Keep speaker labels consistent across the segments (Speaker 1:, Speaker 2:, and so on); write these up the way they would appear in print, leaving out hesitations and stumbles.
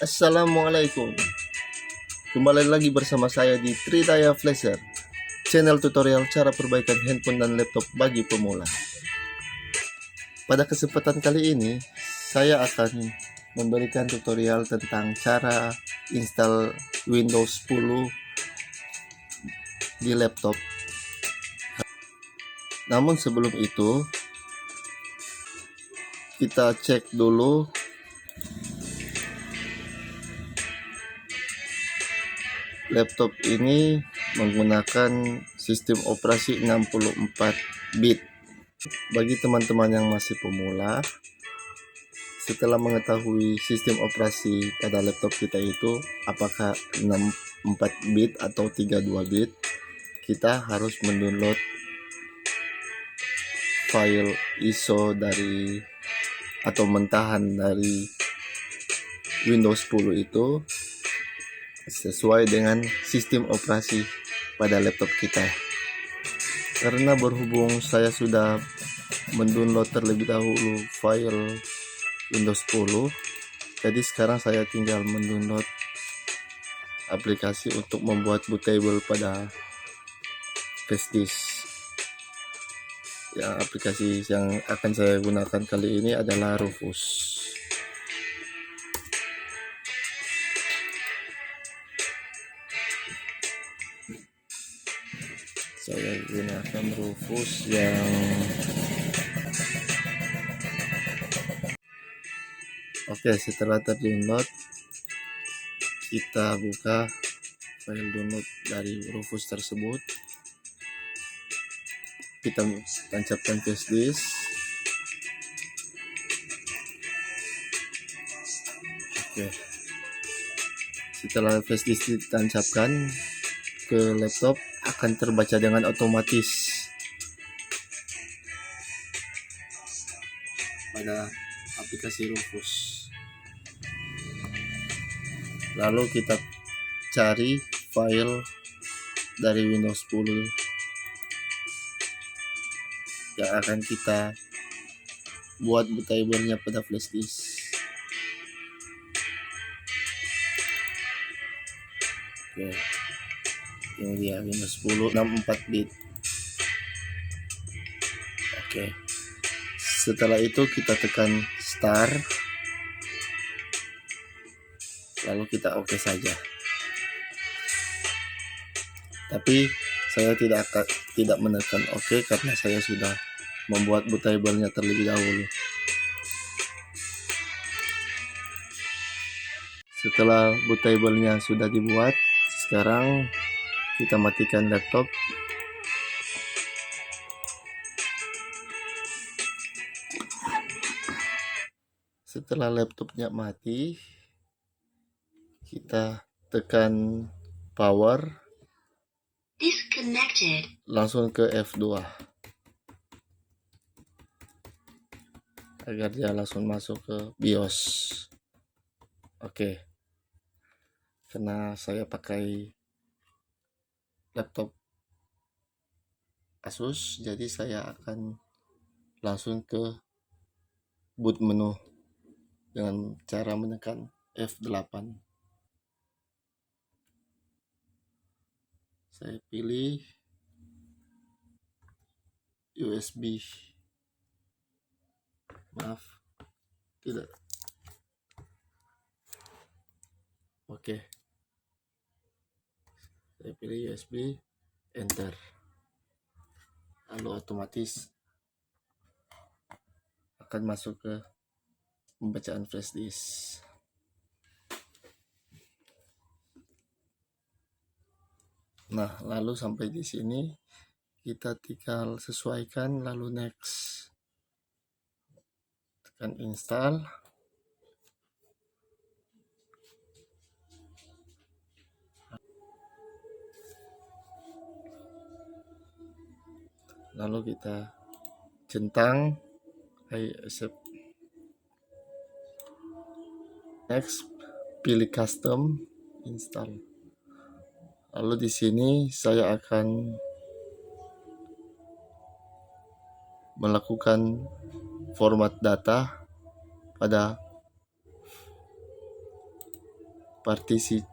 Speaker 1: Assalamualaikum. Kembali lagi bersama saya di Tridaya Flasher, channel tutorial cara perbaikan handphone dan laptop bagi pemula. Pada kesempatan kali ini, saya akan memberikan tutorial tentang cara install Windows 10 di laptop. Namun sebelum itu, kita cek dulu laptop ini menggunakan sistem operasi 64 bit. Bagi teman-teman yang masih pemula, setelah mengetahui sistem operasi pada laptop kita itu apakah 64 bit atau 32 bit, kita harus mendownload file ISO dari atau mentahan dari Windows 10 itu sesuai dengan sistem operasi pada laptop kita. Karena berhubung saya sudah mendownload terlebih dahulu file Windows 10, jadi sekarang saya tinggal mendownload aplikasi untuk membuat bootable pada flash disk. Yang aplikasi yang akan saya gunakan kali ini adalah Rufus. Saya gunakan Rufus yang setelah terdownload, kita buka file download dari Rufus tersebut, kita tancapkan flash disk. Setelah flash disk ditancapkan ke laptop, akan terbaca dengan otomatis pada aplikasi Rufus. Lalu kita cari file dari Windows 10 yang akan kita buat bootable-nya pada flash disk. Ini dia Windows 10 64 bit. Setelah itu kita tekan start, lalu kita oke saja. Tapi saya tidak menekan oke karena saya sudah membuat bootable-nya terlebih dahulu. Setelah bootable-nya sudah dibuat, sekarang kita matikan laptop. Setelah laptopnya mati, kita tekan power,
Speaker 2: disconnected,
Speaker 1: langsung ke F2 agar dia langsung masuk ke BIOS. Karena saya pakai laptop Asus, jadi saya akan langsung ke boot menu dengan cara menekan F8. Saya pilih USB. Tidak. Saya pilih USB, enter. Lalu otomatis akan masuk ke pembacaan flash disk. Nah, lalu sampai di sini kita tinggal sesuaikan, lalu next. Tekan install. Lalu kita centang I accept. Next, pilih custom, install. Lalu di sini saya akan melakukan format data pada partisi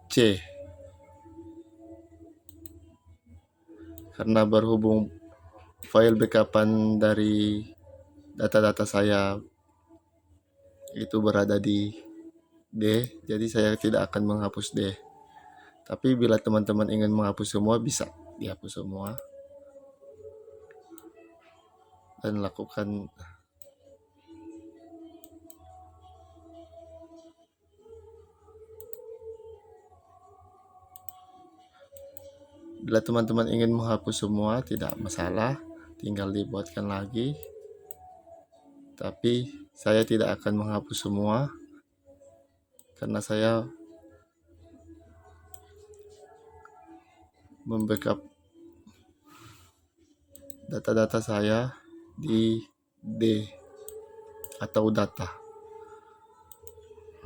Speaker 1: C, karena berhubung file backupan dari data-data saya itu berada di D, jadi saya tidak akan menghapus D. Tapi bila teman-teman ingin menghapus semua, bisa dihapus semua dan lakukan bila teman-teman ingin menghapus semua tidak masalah, tinggal dibuatkan lagi. Tapi saya tidak akan menghapus semua karena saya membackup data-data saya di D atau data.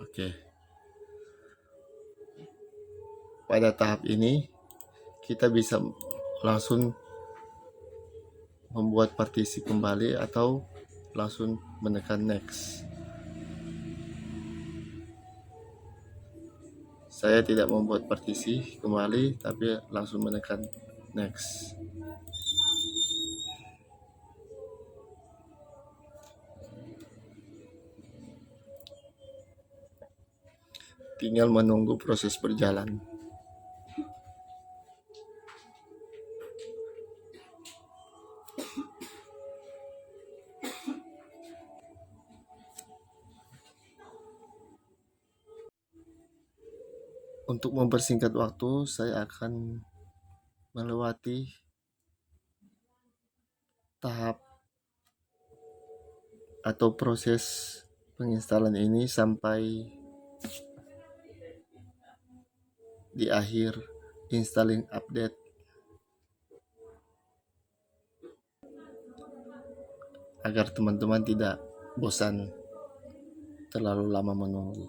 Speaker 1: Oke. Pada tahap ini kita bisa langsung membuat partisi kembali atau langsung menekan next. Saya tidak membuat partisi kembali tapi langsung menekan next. Tinggal menunggu proses berjalan. Untuk mempersingkat waktu, saya akan melewati tahap atau proses penginstalan ini sampai di akhir installing update agar teman-teman tidak bosan terlalu lama menunggu.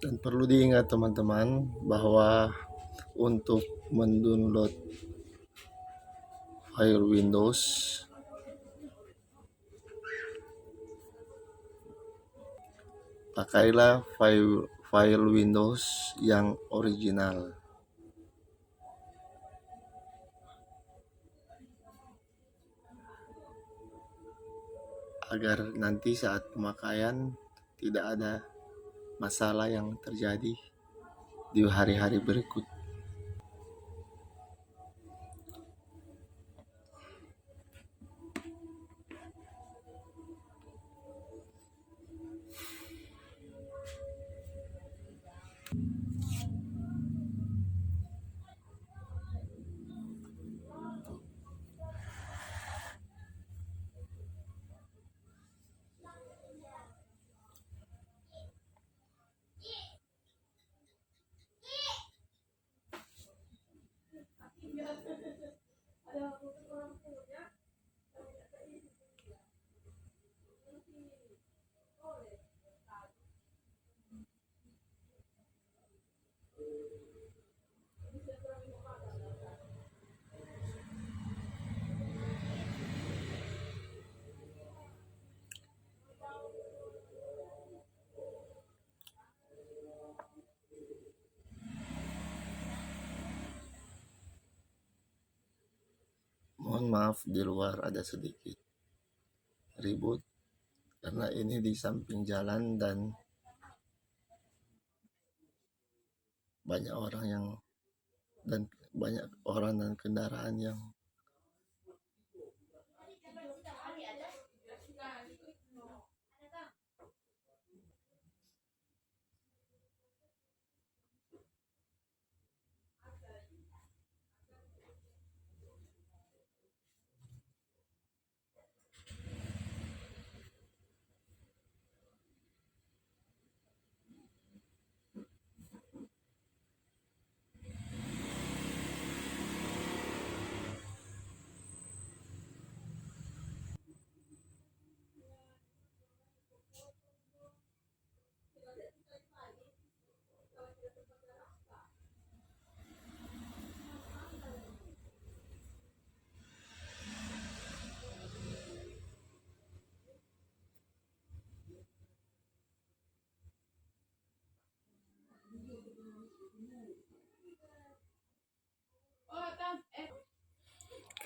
Speaker 1: Dan perlu diingat teman-teman bahwa untuk mendownload file Windows pakailah file Windows yang original agar nanti saat pemakaian tidak ada masalah yang terjadi di hari-hari berikut. Mohon maaf di luar ada sedikit ribut karena ini di samping jalan dan banyak orang dan kendaraan yang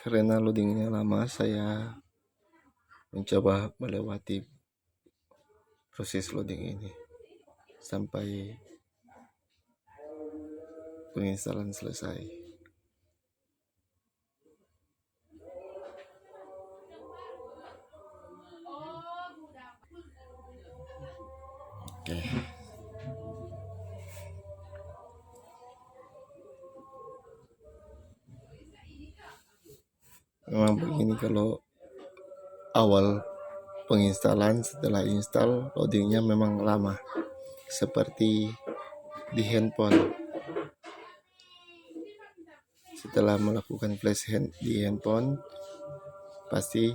Speaker 1: Karena loadingnya lama, saya mencoba melewati proses loading ini sampai penginstalan selesai. Oke. Memang begini kalau awal penginstalan, setelah install loadingnya memang lama seperti di handphone. Setelah melakukan flash di handphone, pasti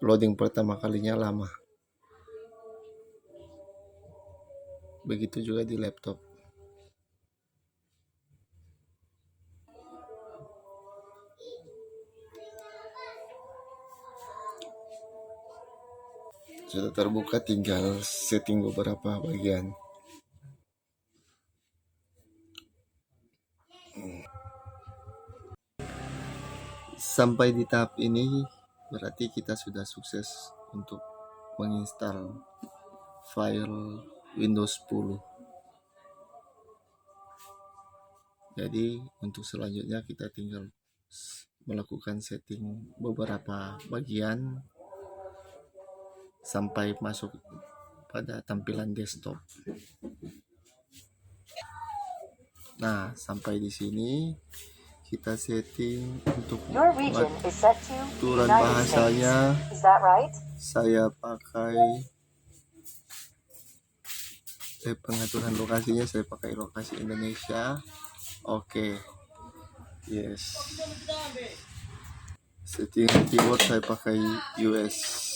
Speaker 1: loading pertama kalinya lama. Begitu juga di laptop. Sudah terbuka, tinggal setting beberapa bagian. Sampai di tahap ini berarti kita sudah sukses untuk menginstal file Windows 10. Jadi untuk selanjutnya kita tinggal melakukan setting beberapa bagian sampai masuk pada tampilan desktop. Nah, sampai di sini kita setting untuk aturan bahasanya. Saya pakai pengaturan lokasinya, saya pakai lokasi Indonesia. Oke. Yes. Setting keyboard saya pakai US.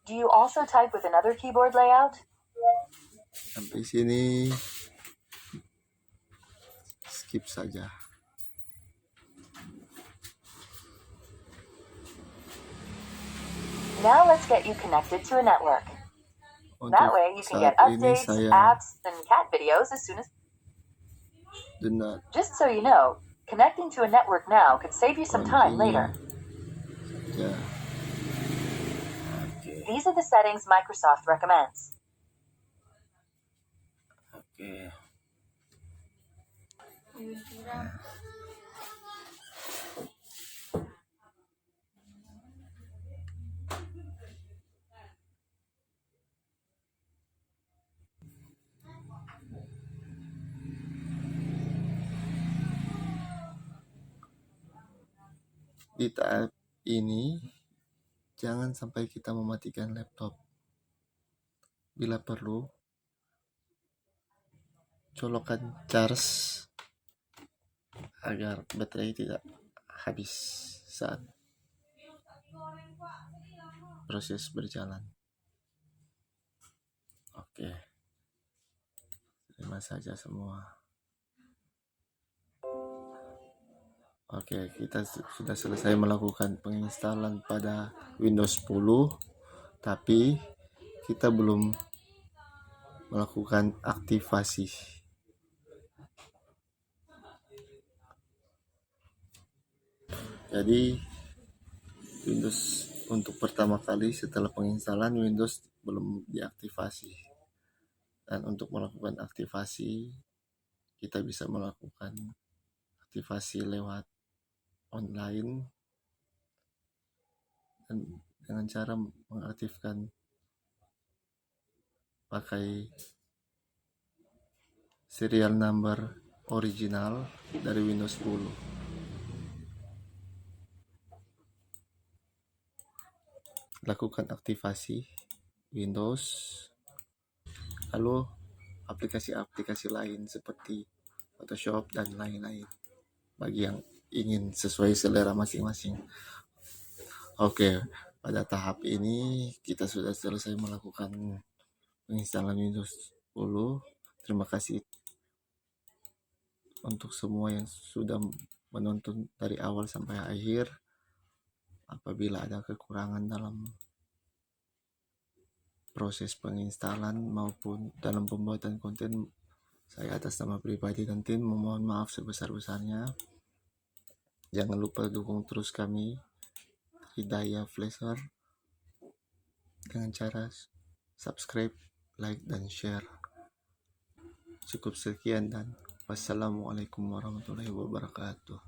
Speaker 2: Do you also type with another keyboard layout?
Speaker 1: Sampai sini skip saja.
Speaker 2: Now let's get you connected to a network. That way you can get updates, apps, and cat videos as soon as... Just so you know, connecting to a network now could save you some time later.
Speaker 1: Yeah.
Speaker 2: These are the settings Microsoft recommends.
Speaker 1: Okay. Di tahap ini jangan sampai kita mematikan laptop. Bila perlu, colokkan charge agar baterai tidak habis saat proses berjalan. Oke. Terima saja semua. Oke, kita sudah selesai melakukan penginstalan pada Windows 10, tapi kita belum melakukan aktivasi. Jadi Windows untuk pertama kali setelah penginstalan Windows belum diaktifasi. Dan untuk melakukan aktivasi, kita bisa melakukan aktivasi lewat online dan dengan cara mengaktifkan pakai serial number original dari Windows 10. Lakukan aktivasi Windows, lalu aplikasi-aplikasi lain seperti Photoshop dan lain-lain bagi yang ingin sesuai selera masing-masing. Oke, pada tahap ini kita sudah selesai melakukan penginstalan Windows 10. Terima kasih untuk semua yang sudah menonton dari awal sampai akhir. Apabila ada kekurangan dalam proses penginstalan maupun dalam pembuatan konten, saya atas nama pribadi dan tim memohon maaf sebesar-besarnya. Jangan lupa dukung terus kami Hidayah Flasher dengan cara subscribe, like, dan share. Cukup sekian dan wassalamualaikum warahmatullahi wabarakatuh.